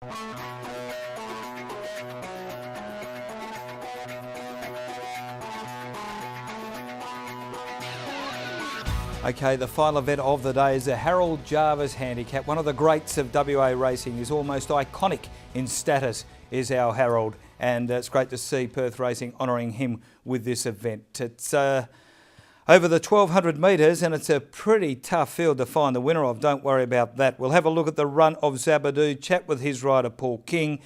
Okay, the final event of the day is the Harold Jarvis Handicap. One of the greats of WA racing, is almost iconic in status, is our Harold. And it's great to see Perth Racing honouring him with this event. It's over the 1200 metres and it's a pretty tough field to find the winner of. Don't worry about that. We'll have a look at the run of Zabadoo, chat with his rider Paul King.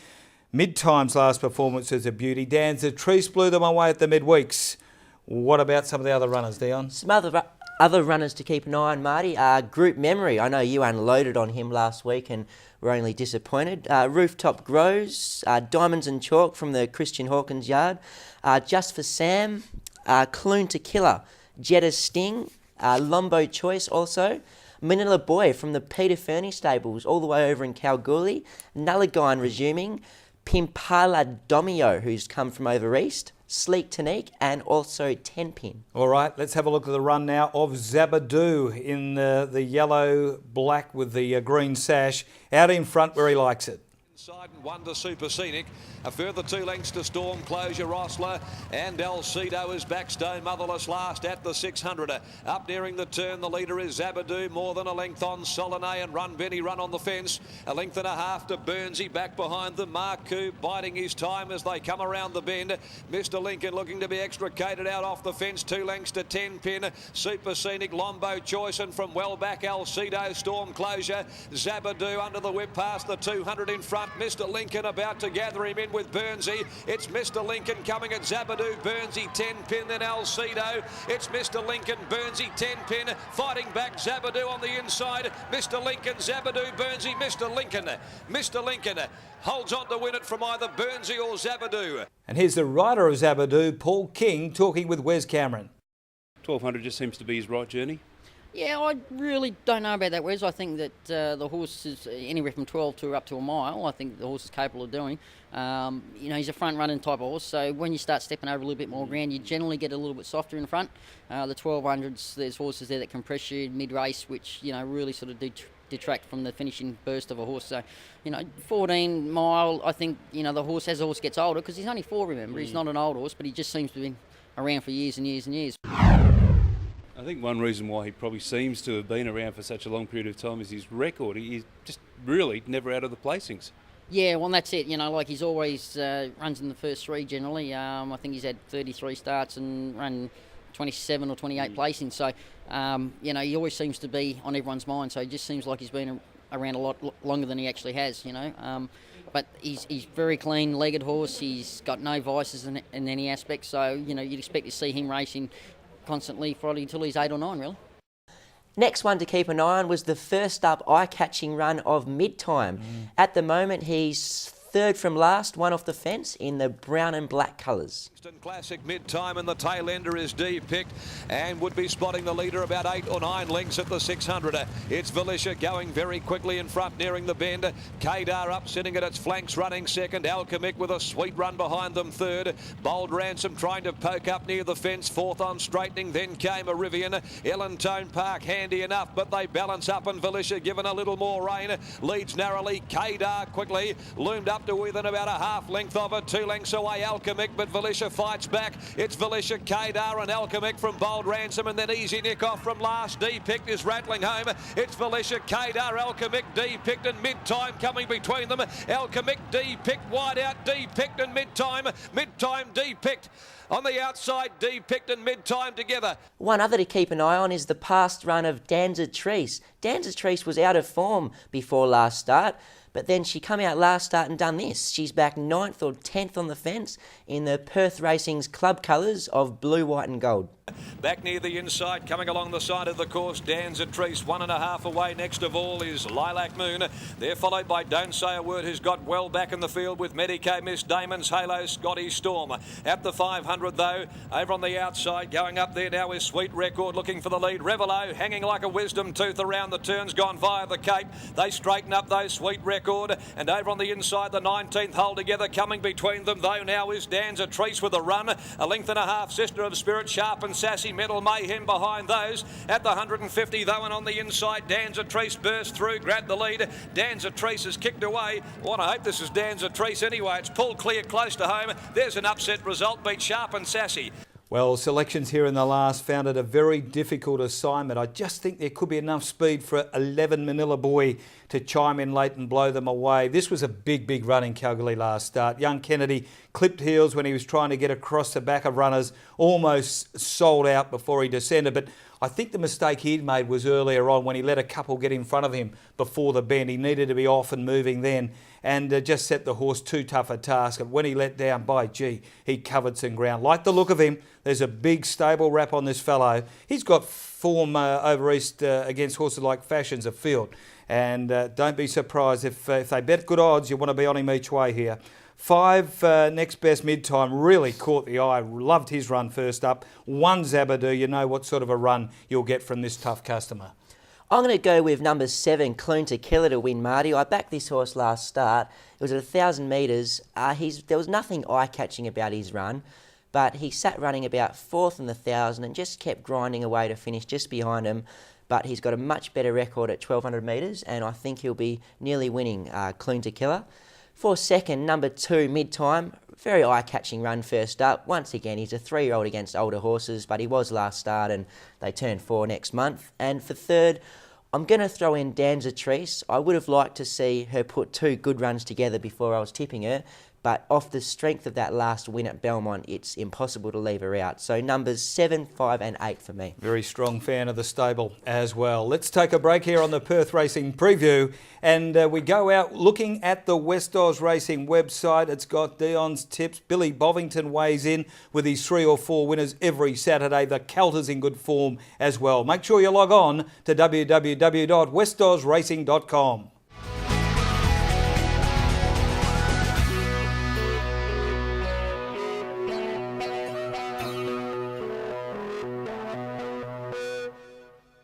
Mid-time's last performance is a beauty. Dan Zatrice blew them away at the midweeks. What about some of the other runners, Dion? Some other runners to keep an eye on, Marty. Group Memory. I know you unloaded on him last week and were only disappointed. Rooftop Grows. Diamonds and Chalk from the Christian Hawkins yard. Just for Sam. Clune to Killer. Jetta Sting. Lombo Choice also. Manila Boy from the Peter Fernie stables all the way over in Kalgoorlie. Nullagine resuming. Pimpala Domio, who's come from over east. Sleek Tanique, and also 10 Pin. All right, let's have a look at the run now of Zabadoo in the yellow, black with the green sash. Out in front where he likes it. Inside and one to Super Scenic. A further 2 lengths to Storm Closure, Rossler, and Alcedo is Backstone Motherless last at the 600. Up nearing the turn, the leader is Zabadoo, more than a length on Solinay and Run Benny Run on the fence. A length and a half to Burnsy, back behind them. Marku biding his time as they come around the bend. Mr. Lincoln looking to be extricated out off the fence, 2 lengths to 10 Pin. Super Scenic, Lombo Choice, and from well back Alcedo, Storm Closure. Zabadoo under the whip past the 200 in front. Mr. Lincoln about to gather him in with Burnsy. It's Mr. Lincoln coming at Zabadoo, Burnsy 10 Pin, then Alcedo. It's Mr. Lincoln, Burnsy 10 Pin, fighting back Zabadoo on the inside. Mr. Lincoln, Zabadoo, Burnsy, Mr. Lincoln. Mr. Lincoln holds on to win it from either Burnsy or Zabadoo. And here's the rider of Zabadoo, Paul King, talking with Wes Cameron. 1200 just seems to be his right journey. Yeah, I really don't know about that, Wes. I think that the horse is anywhere from 12 to up to a mile. I think the horse is capable of doing. He's a front-running type of horse, so when you start stepping over a little bit more ground, you generally get a little bit softer in front. The 1200s, there's horses there that can pressure you mid-race, which, really sort of detract from the finishing burst of a horse. So, 14 mile, I think, the horse, as the horse gets older, because he's only 4, remember, he's not an old horse, but he just seems to be around for years and years and years. I think one reason why he probably seems to have been around for such a long period of time is his record. He's just really never out of the placings. Yeah, well, that's it. He's always runs in the first 3 generally. I think he's had 33 starts and run 27 or 28 placings. So, he always seems to be on everyone's mind. So it just seems like he's been around a lot longer than he actually has, But he's very clean-legged horse. He's got no vices in any aspect. So, you'd expect to see him racing constantly probably until he's 8 or 9, really. Next one to keep an eye on was the first up eye-catching run of Mid-Time. At the moment, he's 3rd from last, one off the fence in the brown and black colours. Classic Mid-Time, and the tail ender is D-picked and would be spotting the leader about 8 or 9 lengths at the 600. It's Valisha going very quickly in front nearing the bend. Kadar up sitting at its flanks running second. Alchemic with a sweet run behind them 3rd. Bold Ransom trying to poke up near the fence 4th on straightening. Then came Arivian. Ellentone Park handy enough, but they balance up and Valisha given a little more rain. Leads narrowly. Kadar quickly loomed up to within about a half length of it. 2 lengths away Alchemic, but Valisha fights back. It's Valisha, Kadar and Alchemic from Bold Ransom, and then Easy Nick off from last. D-picked is rattling home. It's Valisha, Kadar, Alchemic, D-picked and Mid-Time coming between them. Alchemic, D-picked, wide out, D-picked and Mid-Time. Mid-Time, D-picked. On the outside, D-picked and Mid-Time together. One other to keep an eye on is the past run of Danza Treese. Danza Treese was out of form before last start, but then she come out last start and done this. She's back 9th or 10th on the fence in the Perth Racing's club colours of blue, white and gold. Back near the inside, coming along the side of the course, Danza Treese, 1.5 away. Next of all is Lilac Moon. They're followed by Don't Say a Word, who's got well back in the field with Medicaid, Miss Damon's Halo, Scotty Storm. At the 500 though, over on the outside, going up there now is Sweet Record looking for the lead. Revelo hanging like a wisdom tooth around the turns, gone via the Cape. They straighten up though, Sweet Record. And over on the inside, the 19th hole together, coming between them though now is Danza Treese with a run. A length and a half, Sister of Spirit, Sharp and and Sassy. Metal Mayhem behind those. At the 150 though, and on the inside, Danzatrice burst through, grabbed the lead. Danzatrice has kicked away. Well, I hope this is Danzatrice anyway. It's pulled clear close to home. There's an upset result, beat Sharp and Sassy. Well, selections here in the last found it a very difficult assignment. I just think there could be enough speed for 11 Manila Boy to chime in late and blow them away. This was a big run in Calgary last start. Young Kennedy clipped heels when he was trying to get across the back of runners, almost sold out before he descended. But I think the mistake he'd made was earlier on when he let a couple get in front of him before the bend. He needed to be off and moving then, and just set the horse too tough a task. And when he let down, by gee, he covered some ground. Like the look of him, there's a big stable wrap on this fellow. He's got form over east against horses like Fashions of Field. And don't be surprised if they bet good odds, you want to be on him each way here. 5 next best mid-time really caught the eye. Loved his run first up. 1 Zabadoo, you know what sort of a run you'll get from this tough customer. I'm going to go with number 7, Clune to Killer, to win, Marty. I backed this horse last start. It was at 1,000 metres. There was nothing eye-catching about his run, but he sat running about 4th in the 1,000 and just kept grinding away to finish just behind him. But he's got a much better record at 1,200 metres, and I think he'll be nearly winning Clune to Killer. For second, number 2, mid-time. Very eye-catching run first up. Once again, he's a 3-year-old against older horses, but he was last start and they turn 4 next month. And for third, I'm going to throw in Danzatrice. I would have liked to see her put 2 good runs together before I was tipping her, but off the strength of that last win at Belmont, it's impossible to leave her out. So numbers 7, 5 and 8 for me. Very strong fan of the stable as well. Let's take a break here on the Perth Racing Preview, and we go out looking at the West Oz Racing website. It's got Dion's tips. Billy Bovington weighs in with his 3 or 4 winners every Saturday. The Calter's in good form as well. Make sure you log on to www.westozracing.com.